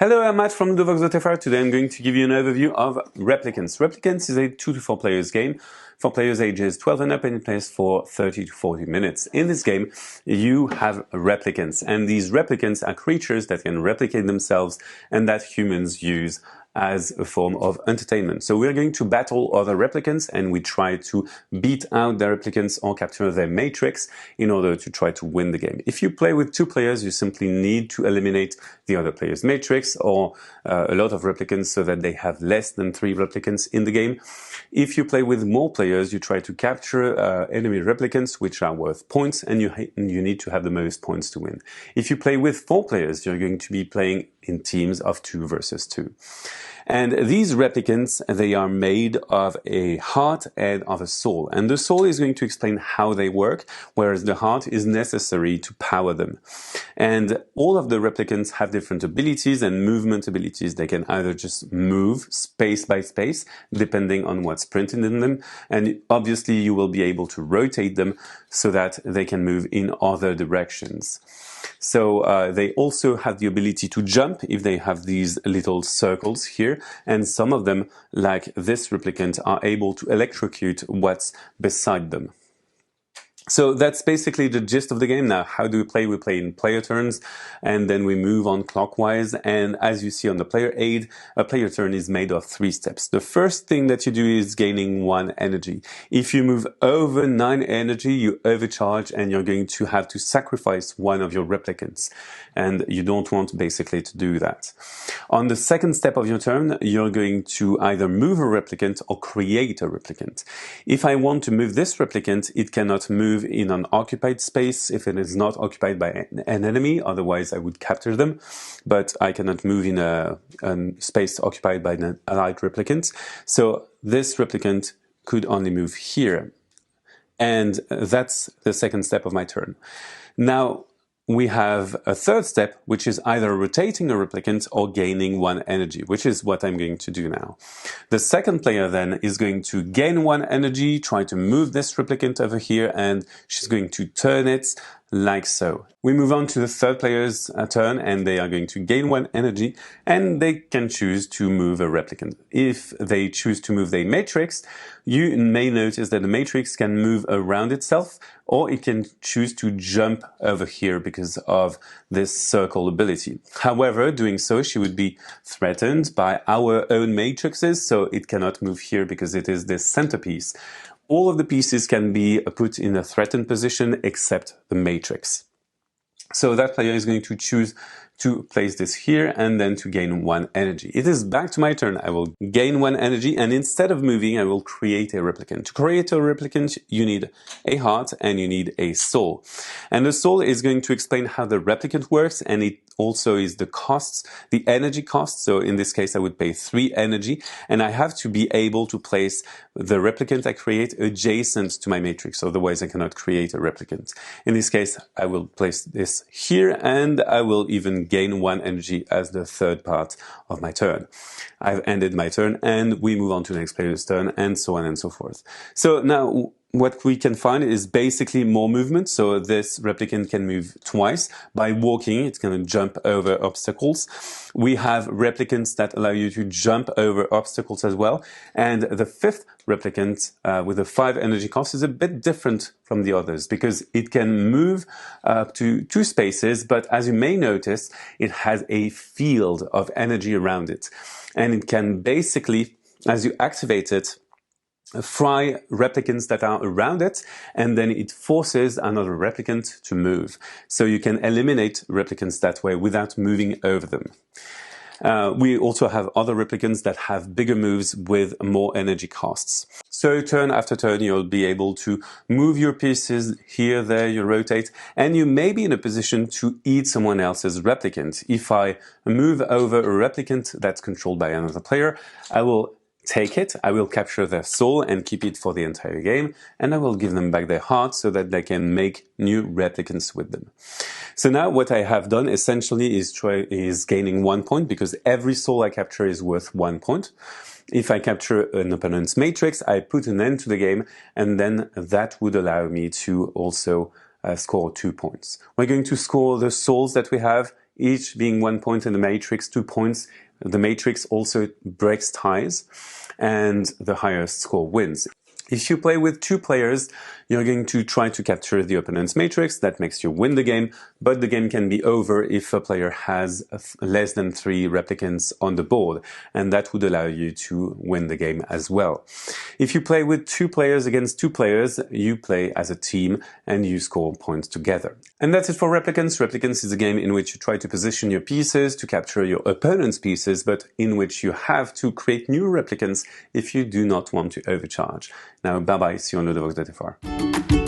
Hello, I'm Matt from Ludo-Chrono. Today I'm going to give you an overview of Replicants. Replicants is a 2 to 4 players game for players ages 12 and up, and it plays for 30 to 40 minutes. In this game, you have replicants, and these replicants are creatures that can replicate themselves and that humans use as a form of entertainment. So we're going to battle other replicants, and we try to beat out the replicants or capture their matrix in order to try to win the game. If you play with 2 players, you simply need to eliminate the other player's matrix or a lot of replicants so that they have less than 3 replicants in the game. If you play with more players, you try to capture enemy replicants which are worth points, and you need to have the most points to win. If you play with 4 players, you're going to be playing in teams of 2 versus 2. And these replicants, they are made of a heart and of a soul. And the soul is going to explain how they work, whereas the heart is necessary to power them. And all of the replicants have different abilities and movement abilities. They can either just move space by space, depending on what's printed in them. And obviously you will be able to rotate them so that they can move in other directions. So they also have the ability to jump if they have these little circles here, and some of them, like this replicant, are able to electrocute what's beside them. So that's basically the gist of the game. Now, how do we play? We play in player turns, and then we move on clockwise. And as you see on the player aid, a player turn is made of 3 steps. The first thing that you do is gaining 1 energy. If you move over 9 energy, you overcharge, and you're going to have to sacrifice one of your replicants. And you don't want basically to do that. On the second step of your turn, you're going to either move a replicant or create a replicant. If I want to move this replicant, it cannot move in an occupied space if it is not occupied by an enemy, otherwise I would capture them, but I cannot move in a space occupied by an allied replicant. So this replicant could only move here, and that's the second step of my turn. Now we have a third step, which is either rotating a replicant or gaining 1 energy, which is what I'm going to do now. The second player then is going to gain 1 energy, try to move this replicant over here, and she's going to turn it like so. We move on to the third player's turn, and they are going to gain 1 energy, and they can choose to move a replicant. If they choose to move their matrix, you may notice that the matrix can move around itself, or it can choose to jump over here because of this circle ability. However, doing so, she would be threatened by our own matrices, so it cannot move here because it is this centerpiece. All of the pieces can be put in a threatened position except the matrix. So that player is going to choose to place this here and then to gain 1 energy. It is back to my turn. I will gain 1 energy, and instead of moving, I will create a replicant. To create a replicant, you need a heart and you need a soul. And the soul is going to explain how the replicant works, and it also is the costs, the energy costs. So in this case, I would pay 3 energy, and I have to be able to place the replicant I create adjacent to my matrix. Otherwise, I cannot create a replicant. In this case, I will place this here, and I will even gain 1 energy as the third part of my turn. I've ended my turn, and we move on to the next player's turn, and so on and so forth. So now what we can find is basically more movement. So this replicant can move twice. By walking, it's going to jump over obstacles. We have replicants that allow you to jump over obstacles as well. And the 5th replicant with a 5 energy cost is a bit different from the others because it can move up to 2 spaces, but as you may notice, it has a field of energy around it. And it can basically, as you activate it, fry replicants that are around it, and then it forces another replicant to move. So you can eliminate replicants that way without moving over them. We also have other replicants that have bigger moves with more energy costs. So turn after turn, you'll be able to move your pieces here, there, you rotate, and you may be in a position to eat someone else's replicant. If I move over a replicant that's controlled by another player, I will take it, I will capture their soul and keep it for the entire game, and I will give them back their heart so that they can make new replicants with them. So now what I have done essentially is gaining 1 point, because every soul I capture is worth 1 point. If I capture an opponent's matrix, I put an end to the game, and then that would allow me to also score 2 points. We're going to score the souls that we have each being 1 point in the matrix, 2 points. The matrix also breaks ties, and the highest score wins. If you play with 2 players, you're going to try to capture the opponent's matrix. That makes you win the game, but the game can be over if a player has less than 3 replicants on the board, and that would allow you to win the game as well. If you play with 2 players against 2 players, you play as a team and you score points together. And that's it for Replicants. Replicants is a game in which you try to position your pieces to capture your opponent's pieces, but in which you have to create new replicants if you do not want to overcharge. Now, bye-bye, see you on Ludochrono.